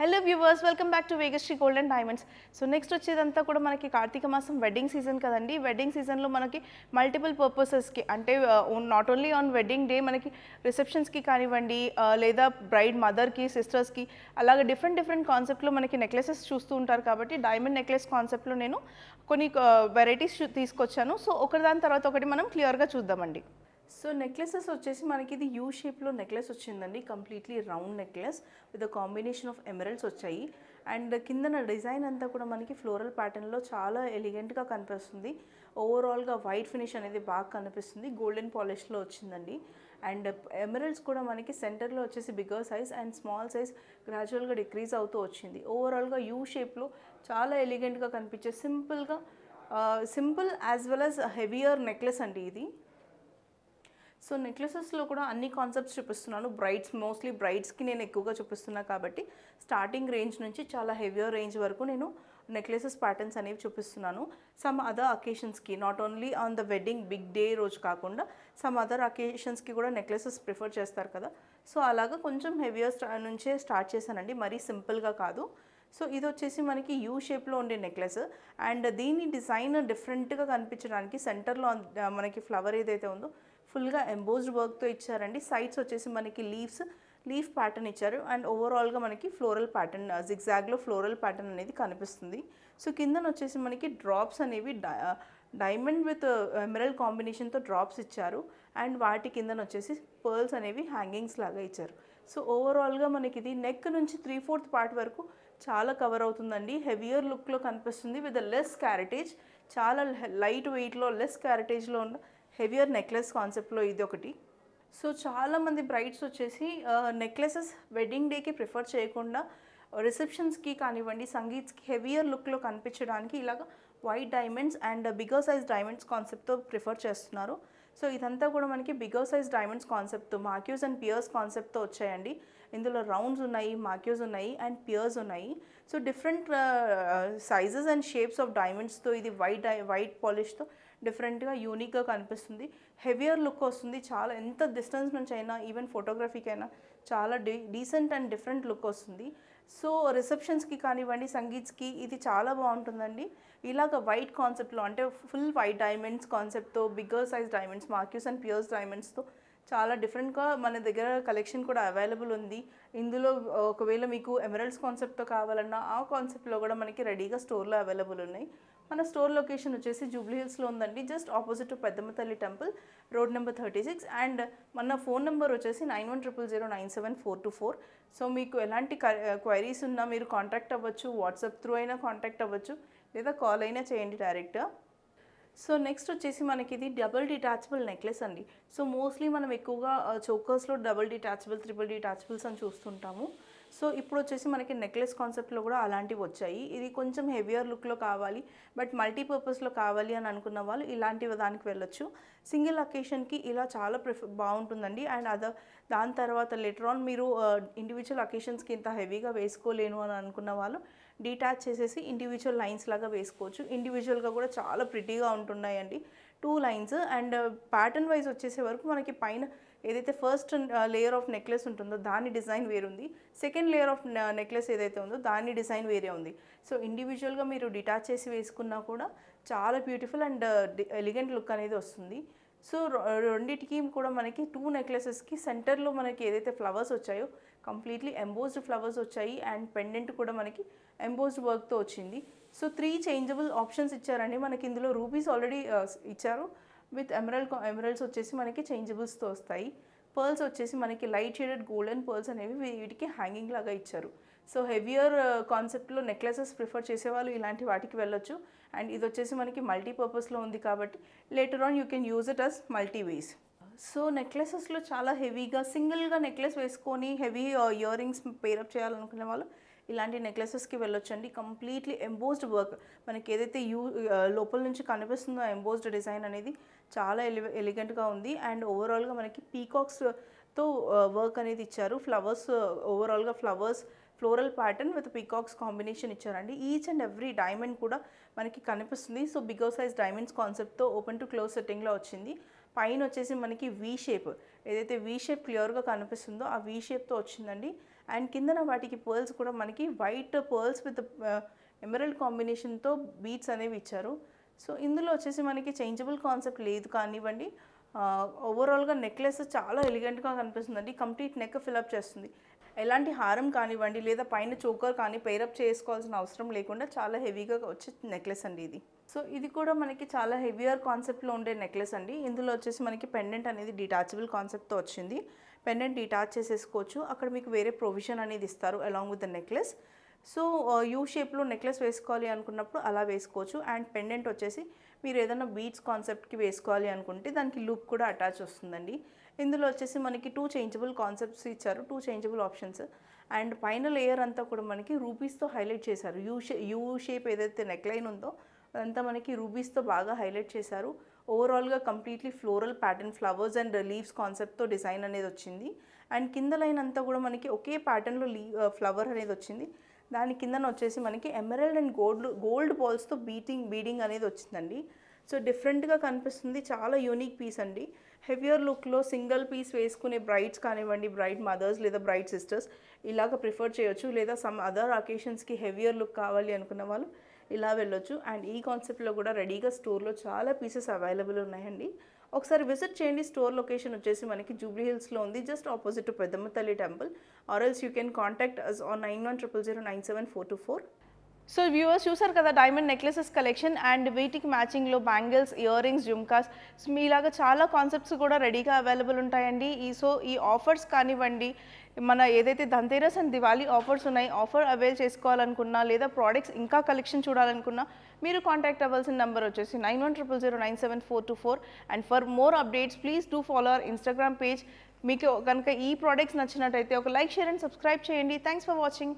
Hello viewers, welcome back to Vegasri gold and diamonds. So next వచ్చేదంతా కూడా మనకి కార్తీక మాసం వెడ్డింగ్ సీజన్ కదండి. వెడ్డింగ్ సీజన్లో మనకి మల్టిపుల్ పర్పసెస్కి అంటే not only on wedding day మనకి రిసెప్షన్స్కి కానివ్వండి, లేదా బ్రైడ్ మదర్కి, సిస్టర్స్కి అలాగే డిఫరెంట్ కాన్సెప్ట్లో మనకి నెక్లెసెస్ చూస్తూ ఉంటారు. కాబట్టి డైమండ్ నెక్లెస్ కాన్సెప్ట్లో నేను కొన్ని వెరైటీస్ తీసుకొచ్చాను. సో ఒకదాని తర్వాత ఒకటి మనం క్లియర్గా చూద్దామండి. సో నెక్లెసెస్ వచ్చేసి మనకి ఇది యూ షేప్లో నెక్లెస్ వచ్చిందండి. Completely round necklace with combination of emeralds వచ్చాయి. అండ్ కిందన డిజైన్ అంతా కూడా మనకి ఫ్లోరల్ ప్యాటర్న్లో చాలా ఎలిగెంట్గా కనిపిస్తుంది. ఓవరాల్గా వైట్ ఫినిష్ అనేది బాగా కనిపిస్తుంది. గోల్డెన్ పాలిష్లో వచ్చిందండి. అండ్ ఎమరల్డ్స్ కూడా మనకి సెంటర్లో వచ్చేసి bigger size and small size గ్రాడ్యువల్గా డిక్రీజ్ అవుతూ వచ్చింది. ఓవరాల్గా యూ షేప్లో చాలా ఎలిగెంట్గా కనిపించే simple as well as heavier necklace అండి ఇది. సో నెక్లెసెస్లో కూడా అన్ని కాన్సెప్ట్స్ చూపిస్తున్నాను. మోస్ట్లీ బ్రైడ్స్కి నేను ఎక్కువగా చూపిస్తున్నా కాబట్టి స్టార్టింగ్ రేంజ్ నుంచి చాలా హెవియర్ రేంజ్ వరకు నేను నెక్లెసెస్ ప్యాటర్న్స్ అనేవి చూపిస్తున్నాను. సమ్ అదర్ అకేషన్స్కి, not only on the wedding big day రోజు కాకుండా సమ్ అదర్ అకేషన్స్కి కూడా నెక్లెసెస్ ప్రిఫర్ చేస్తారు కదా. సో అలాగా కొంచెం హెవియర్ నుంచే స్టార్ట్ చేశానండి, మరీ సింపుల్గా కాదు. సో ఇది వచ్చేసి మనకి యూ షేప్లో ఉండే నెక్లెస్. అండ్ దీని డిజైన్ డిఫరెంట్గా కనిపించడానికి సెంటర్లో మనకి ఫ్లవర్ ఏదైతే ఉందో ఫుల్గా ఎంబోజ్డ్ వర్క్తో ఇచ్చారండి. సైడ్స్ వచ్చేసి మనకి లీఫ్ ప్యాటర్న్ ఇచ్చారు. అండ్ ఓవరాల్గా మనకి ఫ్లోరల్ ప్యాటర్న్, జిగ్జాగ్లో ఫ్లోరల్ ప్యాటర్న్ అనేది కనిపిస్తుంది. సో కిందన వచ్చేసి మనకి డ్రాప్స్ అనేవి డైమండ్ విత్ ఎమరల్డ్ కాంబినేషన్తో డ్రాప్స్ ఇచ్చారు. అండ్ వాటి కిందన వచ్చేసి పర్ల్స్ అనేవి హ్యాంగింగ్స్ లాగా ఇచ్చారు. సో ఓవరాల్గా మనకి ఇది నెక్ నుంచి 3/4 పార్ట్ వరకు చాలా కవర్ అవుతుందండి. హెవియర్ లుక్లో కనిపిస్తుంది విత్ లెస్ క్యారెటేజ్. చాలా లైట్ వెయిట్లో లెస్ క్యారెటేజ్లో ఉన్న హెవియర్ నెక్లెస్ కాన్సెప్ట్లో ఇది ఒకటి. సో చాలామంది బ్రైడ్స్ వచ్చేసి నెక్లెసెస్ వెడ్డింగ్ డేకి ప్రిఫర్ చేయకుండా రిసెప్షన్స్కి కానివ్వండి, సంగీత్స్కి హెవియర్ లుక్లో కనిపించడానికి ఇలాగ white diamonds and bigger size diamonds కాన్సెప్ట్తో ప్రిఫర్ చేస్తున్నారు. సో ఇదంతా కూడా మనకి బిగ్గర్ సైజ్ డైమండ్స్ కాన్సెప్ట్తో మాక్యూస్ అండ్ పియర్స్ కాన్సెప్ట్తో వచ్చాయండి. ఇందులో రౌండ్స్ ఉన్నాయి, మాక్యూస్ ఉన్నాయి అండ్ పియర్స్ ఉన్నాయి. So different sizes and shapes of డైమండ్స్తో ఇది వైట్ పాలిష్తో డిఫరెంట్గా యూనిక్గా కనిపిస్తుంది. హెవియర్ లుక్ వస్తుంది. చాలా ఎంత డిస్టెన్స్ నుంచి అయినా, ఈవెన్ ఫోటోగ్రఫీకి అయినా చాలా డీసెంట్ అండ్ డిఫరెంట్ లుక్ వస్తుంది. సో రిసెప్షన్స్కి కానివ్వండి, సంగీత్స్కి ఇది చాలా బాగుంటుందండి. ఇలాగ వైట్ కాన్సెప్ట్లో అంటే ఫుల్ వైట్ డైమండ్స్ కాన్సెప్ట్తో bigger size diamonds, marquise and pears డైమండ్స్తో చాలా డిఫరెంట్గా మన దగ్గర కలెక్షన్ కూడా అవైలబుల్ ఉంది. ఇందులో ఒకవేళ మీకు ఎమరల్డ్స్ కాన్సెప్ట్తో కావాలన్నా ఆ కాన్సెప్ట్లో కూడా మనకి రెడీగా స్టోర్లో అవైలబుల్ ఉన్నాయి. మన స్టోర్ లొకేషన్ వచ్చేసి జూబ్లీ హిల్స్లో ఉందండి, just opposite to Peddamma Thalli temple, road number 36. And మన ఫోన్ నెంబర్ వచ్చేసి 9100097424. సో మీకు ఎలాంటి క్వైరీస్ ఉన్నా మీరు కాంటాక్ట్ అవ్వచ్చు. వాట్సాప్ త్రూ అయినా కాంటాక్ట్ అవ్వచ్చు, లేదా కాల్ అయినా చేయండి డైరెక్ట్గా. సో నెక్స్ట్ వచ్చేసి మనకి ఇది డబుల్ డిటాచబుల్ నెక్లెస్ అండి. సో మోస్ట్లీ మనం ఎక్కువగా చోకర్స్లో డబుల్ డిటాచబుల్, ట్రిపుల్ డిటాచబుల్స్ అని చూస్తుంటాము. సో ఇప్పుడు వచ్చేసి మనకి నెక్లెస్ కాన్సెప్ట్లో కూడా అలాంటివి వచ్చాయి. ఇది కొంచెం హెవియర్ లుక్లో కావాలి, బట్ మల్టీపర్పస్లో కావాలి అని అనుకున్న వాళ్ళు ఇలాంటి దానికి వెళ్ళొచ్చు. సింగిల్ అకేషన్కి ఇలా చాలా బాగుంటుందండి. అండ్ దాని తర్వాత లెటర్ ఆన్ మీరు ఇండివిజువల్ అకేషన్స్కి ఇంత హెవీగా వేసుకోలేను అని అనుకున్న వాళ్ళు డిటాచ్ చేసేసి ఇండివిజువల్ లైన్స్ లాగా వేసుకోవచ్చు. ఇండివిజువల్గా కూడా చాలా ప్రిటీగా ఉంటున్నాయండి 2 లైన్స్. అండ్ ప్యాటర్న్ వైజ్ వచ్చేసే వరకు మనకి పైన ఏదైతే ఫస్ట్ లేయర్ ఆఫ్ నెక్లెస్ ఉంటుందో దాని డిజైన్ వేరుంది, సెకండ్ లేయర్ ఆఫ్ నెక్లెస్ ఏదైతే ఉందో దాని డిజైన్ వేరే ఉంది. సో ఇండివిజువల్గా మీరు డిటాచ్ చేసి వేసుకున్నా కూడా చాలా బ్యూటిఫుల్ అండ్ ఎలిగెంట్ లుక్ అనేది వస్తుంది. సో రెండింటికి కూడా మనకి 2 నెక్లెసెస్కి సెంటర్లో మనకి ఏదైతే ఫ్లవర్స్ వచ్చాయో కంప్లీట్లీ ఎంబోజ్డ్ ఫ్లవర్స్ వచ్చాయి. అండ్ పెండెంట్ కూడా మనకి ఎంబోజ్డ్ వర్క్తో వచ్చింది. సో 3 చేంజబుల్ ఆప్షన్స్ ఇచ్చారండి మనకి. ఇందులో రూబీస్ ఆల్రెడీ ఇచ్చారు. విత్ ఎమరల్డ్స్ వచ్చేసి మనకి చేంజబుల్స్తో వస్తాయి. పర్ల్స్ వచ్చేసి మనకి లైట్ షేడెడ్ గోల్డెన్ పర్ల్స్ అనేవి వీటికి హ్యాంగింగ్ లాగా ఇచ్చారు. సో హెవియర్ కాన్సెప్ట్లో నెక్లెసెస్ ప్రిఫర్ చేసేవాళ్ళు ఇలాంటి వాటికి వెళ్ళొచ్చు. అండ్ ఇది వచ్చేసి మనకి మల్టీపర్పస్లో ఉంది కాబట్టి later on you can use it as multi ways. So నెక్లెసెస్లో చాలా హెవీగా సింగిల్గా నెక్లెస్ వేసుకొని హెవీ ఇయర్ రింగ్స్ పేరప్ చేయాలనుకునే వాళ్ళు ఇలాంటి నెక్లెసెస్కి వెళ్ళొచ్చండి. కంప్లీట్లీ ఎంబోజ్డ్ వర్క్ మనకి ఏదైతే లోపల నుంచి కనిపిస్తుందో ఎంబోజ్డ్ డిజైన్ అనేది చాలా ఎలిగెంట్గా ఉంది. అండ్ ఓవరాల్గా మనకి పీకాక్స్తో వర్క్ అనేది ఇచ్చారు. ఓవరాల్గా floral pattern with peacocks combination ఇచ్చారండి. ఈచ్ అండ్ ఎవ్రీ డైమండ్ కూడా మనకి కనిపిస్తుంది. సో బిగ్గర్ సైజ్ డైమండ్స్ కాన్సెప్ట్తో ఓపెన్ టు క్లోజ్ సెట్టింగ్లో వచ్చింది. పైన వచ్చేసి మనకి వీ షేప్, ఏదైతే వీ షేప్ క్లియర్గా కనిపిస్తుందో ఆ వీ షేప్తో వచ్చిందండి. అండ్ కిందన వాటికి పర్ల్స్ కూడా మనకి వైట్ పర్ల్స్ విత్ ఎమరల్డ్ కాంబినేషన్తో బీట్స్ అనేవి ఇచ్చారు. సో ఇందులో వచ్చేసి మనకి చేంజబుల్ కాన్సెప్ట్ లేదు కానివ్వండి. ఓవరాల్గా నెక్లెస్ చాలా ఎలిగెంట్గా కనిపిస్తుందండి. కంప్లీట్ నెక్ ఫిల్అప్ చేస్తుంది. ఎలాంటి హారం కానివ్వండి లేదా పైన చోకర్ కానీ పేరప్ చేసుకోవాల్సిన అవసరం లేకుండా చాలా హెవీగా వచ్చే నెక్లెస్ అండి ఇది. సో ఇది కూడా మనకి చాలా హెవియర్ కాన్సెప్ట్లో ఉండే నెక్లెస్ అండి. ఇందులో వచ్చేసి మనకి పెండెంట్ అనేది డిటాచబుల్ కాన్సెప్ట్తో వచ్చింది. పెండెంట్ డిటాచ్ చేసేసుకోవచ్చు. అక్కడ మీకు వేరే ప్రొవిజన్ అనేది ఇస్తారు along with the necklace. So you షేప్లో నెక్లెస్ వేసుకోవాలి అనుకున్నప్పుడు అలా వేసుకోవచ్చు. అండ్ పెండెంట్ వచ్చేసి మీరు ఏదైనా బీడ్స్ కాన్సెప్ట్కి వేసుకోవాలి అనుకుంటే దానికి లూప్ కూడా అటాచ్ వస్తుందండి. ఇందులో వచ్చేసి మనకి 2 చేంజబుల్ కాన్సెప్ట్స్ ఇచ్చారు, 2 చేంజబుల్ ఆప్షన్స్. అండ్ పైన లేయర్ అంతా కూడా మనకి రూబీస్తో హైలైట్ చేశారు. యూ షేప్ ఏదైతే నెక్ లైన్ ఉందో అదంతా మనకి రూబీస్తో బాగా హైలైట్ చేశారు. ఓవరాల్గా completely floral pattern, flowers and leaves కాన్సెప్ట్తో డిజైన్ అనేది వచ్చింది. అండ్ కింద లైన్ అంతా కూడా మనకి ఒకే ప్యాటర్న్లో ఫ్లవర్ అనేది వచ్చింది. దాని కిందన వచ్చేసి మనకి ఎమరల్డ్ అండ్ గోల్డ్ బాల్స్తో బీడింగ్ అనేది వచ్చిందండి. సో డిఫరెంట్గా కనిపిస్తుంది. చాలా యూనిక్ పీస్ అండి. హెవియర్ లుక్లో సింగిల్ పీస్ వేసుకునే బ్రైడ్స్ కానివ్వండి, బ్రైడ్ మదర్స్ లేదా బ్రైడ్ సిస్టర్స్ ఇలాగ ప్రిఫర్ చేయొచ్చు. లేదా సమ్ అదర్ అకేషన్స్కి హెవియర్ లుక్ కావాలి అనుకున్న వాళ్ళు ఇలా వెళ్ళొచ్చు. అండ్ ఈ కాన్సెప్ట్లో కూడా రెడీగా స్టోర్లో చాలా పీసెస్ అవైలబుల్ ఉన్నాయండి. ఒకసారి విజిట్ చేయండి. స్టోర్ లొకేషన్ వచ్చేసి మనకి జూబ్లీ హిల్స్లో ఉంది, just opposite to Peddamma Thalli temple. Or else you can contact us on 9100097424. So viewers చూసారు కదా డైమండ్ నెక్లెసెస్ కలెక్షన్. అండ్ వీటికి మ్యాచింగ్లో bangles, earrings, jhumkas, so మీలాగా చాలా కాన్సెప్ట్స్ కూడా రెడీగా అవైలబుల్ ఉంటాయండి. ఈ ఆఫర్స్ కానివ్వండి, మన ఏదైతే ధన్తేరస్ అండ్ దివాళీ ఆఫర్స్ ఉన్నాయి, ఆఫర్ అవైల్ చేసుకోవాలనుకున్నా లేదా ప్రోడక్ట్స్ ఇంకా కలెక్షన్ చూడాలనుకున్నా మీరు కాంటాక్ట్ అవ్వాల్సిన నెంబర్ వచ్చేసి 9100097424. And for more updates please do follow our Instagram page. మీకు కనుక ఈ ప్రోడక్ట్స్ నచ్చినట్టయితే ఒక లైక్, షేర్ అండ్ సబ్స్క్రైబ్ చేయండి. Thanks for watching.